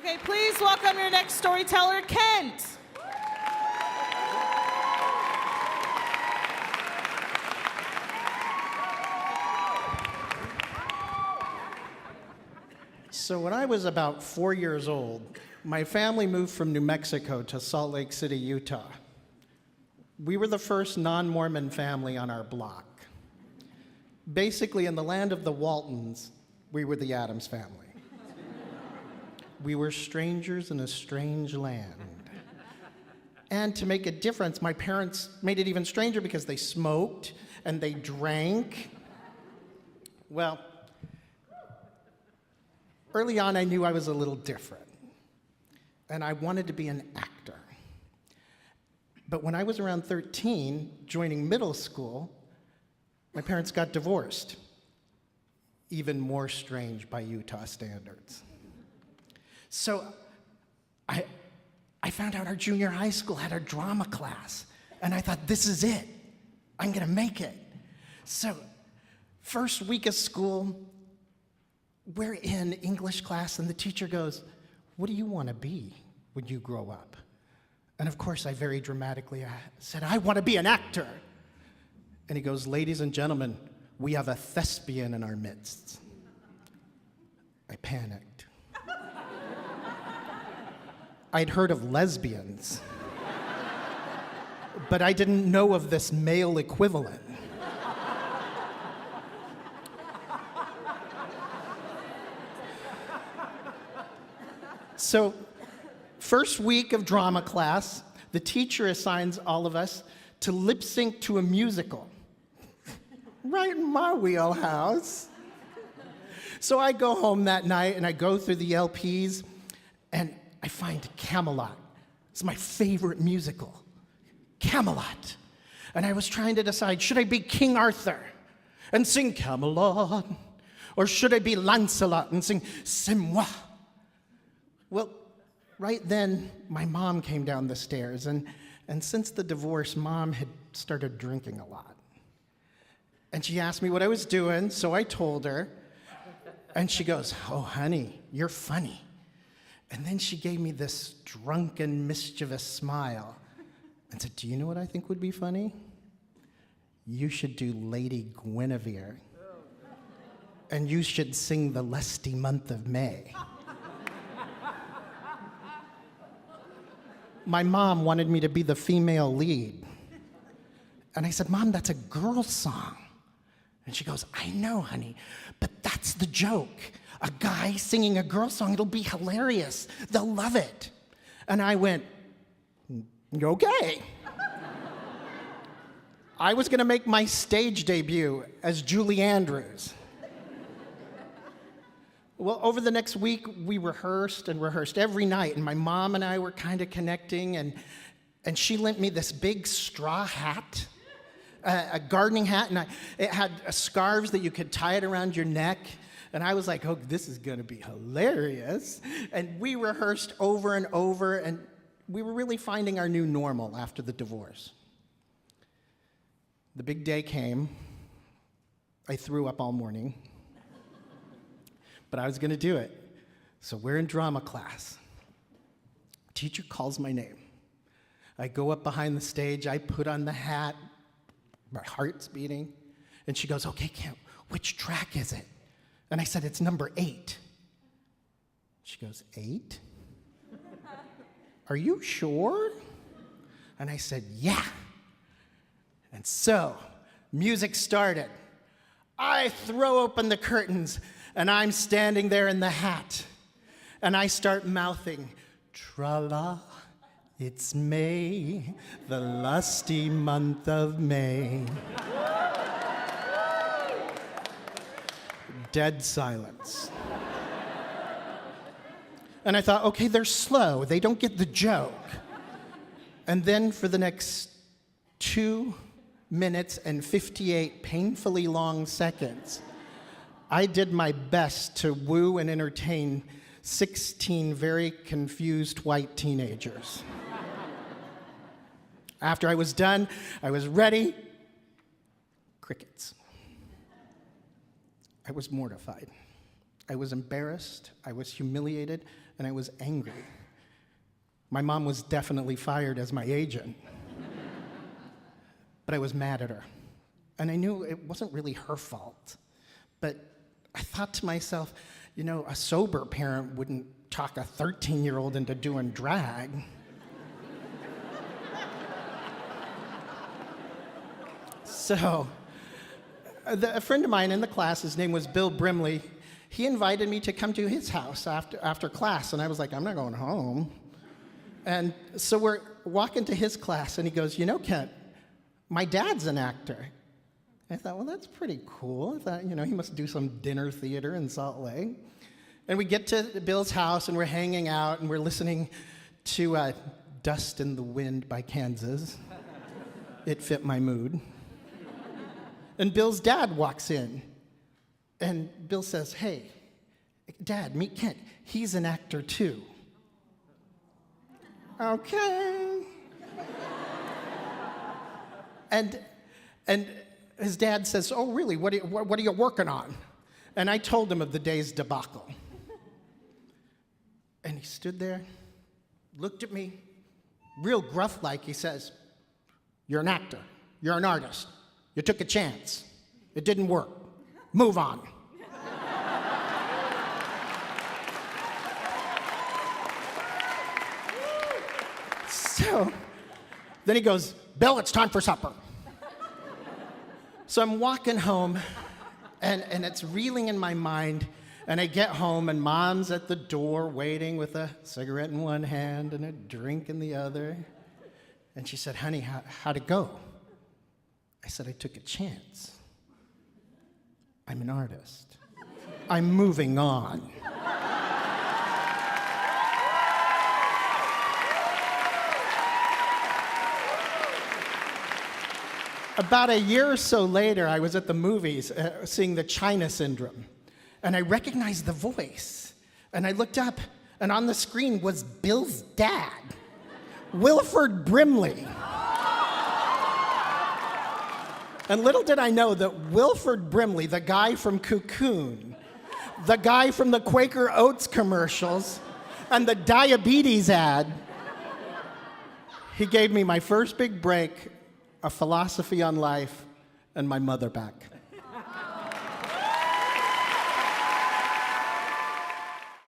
Okay, please welcome your next storyteller, Kent. So when I was about 4 years old, my family moved from New Mexico to Salt Lake City, Utah. We were the first non-Mormon family on our block. Basically, in the land of the Waltons, we were the Addams family. We were strangers in a strange land. And to make a difference, my parents made it even stranger because they smoked and they drank. Well, early on, I knew I was a little different, and I wanted to be an actor. But when I was around 13, joining middle school, my parents got divorced. Even more strange by Utah standards. So I found out our junior high school had a drama class, and I thought, this is it. I'm gonna make it. So first week of school, we're in English class, and the teacher goes, what do you want to be when you grow up? And of course, I very dramatically said, I want to be an actor. And he goes, ladies and gentlemen, we have a thespian in our midst. I panicked. I'd heard of lesbians, but I didn't know of this male equivalent. So, first week of drama class, the teacher assigns all of us to lip sync to a musical. Right in my wheelhouse. So I go home that night and I go through the LPs and I find Camelot. It's my favorite musical. Camelot. And I was trying to decide, should I be King Arthur and sing Camelot? Or should I be Lancelot and sing C'est moi? Well, right then, my mom came down the stairs, and since the divorce, Mom had started drinking a lot. And she asked me what I was doing, so I told her, and she goes, oh, honey, you're funny. And then she gave me this drunken, mischievous smile and said, do you know what I think would be funny? You should do Lady Guinevere, and you should sing the lusty month of May. My mom wanted me to be the female lead. And I said, Mom, that's a girl song. And she goes, I know, honey, but that's the joke. A guy singing a girl song, it'll be hilarious. They'll love it. And I went, okay. I was gonna make my stage debut as Julie Andrews. Well, over the next week, we rehearsed and rehearsed every night, and my mom and I were kind of connecting, and she lent me this big straw hat, a gardening hat, and it had scarves that you could tie it around your neck, and I was like, oh, this is gonna be hilarious. And we rehearsed over and over, and we were really finding our new normal after the divorce. The big day came. I threw up all morning. But I was gonna do it. So we're in drama class. Teacher calls my name. I go up behind the stage, I put on the hat, my heart's beating, and she goes, okay, Kent, which track is it? And I said, it's number 8. She goes, 8? Are you sure? And I said, yeah. And so, music started. I throw open the curtains, and I'm standing there in the hat, and I start mouthing, tra-la, it's May, the lusty month of May. Dead silence. And I thought, okay, they're slow, they don't get the joke. And then for the next 2 minutes and 58 painfully long seconds, I did my best to woo and entertain 16 very confused white teenagers. After I was done, I was ready. Crickets. I was mortified. I was embarrassed. I was humiliated. and I was angry. My mom was definitely fired as my agent. But I was mad at her. And I knew it wasn't really her fault. But I thought to myself, you know, a sober parent wouldn't talk a 13-year-old into doing drag. So, a friend of mine in the class, his name was Bill Brimley, he invited me to come to his house after class, and I was like, I'm not going home. And so we're walking to his class, and he goes, you know, Kent, my dad's an actor. I thought, well, that's pretty cool. I thought, you know, he must do some dinner theater in Salt Lake. And we get to Bill's house, and we're hanging out, and we're listening to Dust in the Wind by Kansas. It fit my mood. And Bill's dad walks in, and Bill says, hey, Dad, meet Kent. He's an actor, too. Okay. And his dad says, oh, really, what are you working on? And I told him of the day's debacle. And he stood there, looked at me, real gruff-like. He says, you're an actor. You're an artist. You took a chance. It didn't work. Move on. So then he goes, Bill, it's time for supper. So I'm walking home, and it's reeling in my mind, and I get home, and Mom's at the door waiting with a cigarette in one hand and a drink in the other. And she said, honey, how'd it go? I said, I took a chance. I'm an artist. I'm moving on. About a year or so later, I was at the movies seeing The China Syndrome, and I recognized the voice. And I looked up, and on the screen was Bill's dad, Wilford Brimley. And little did I know that Wilford Brimley, the guy from Cocoon, the guy from the Quaker Oats commercials, and the diabetes ad, he gave me my first big break, a philosophy on life, and my mother back.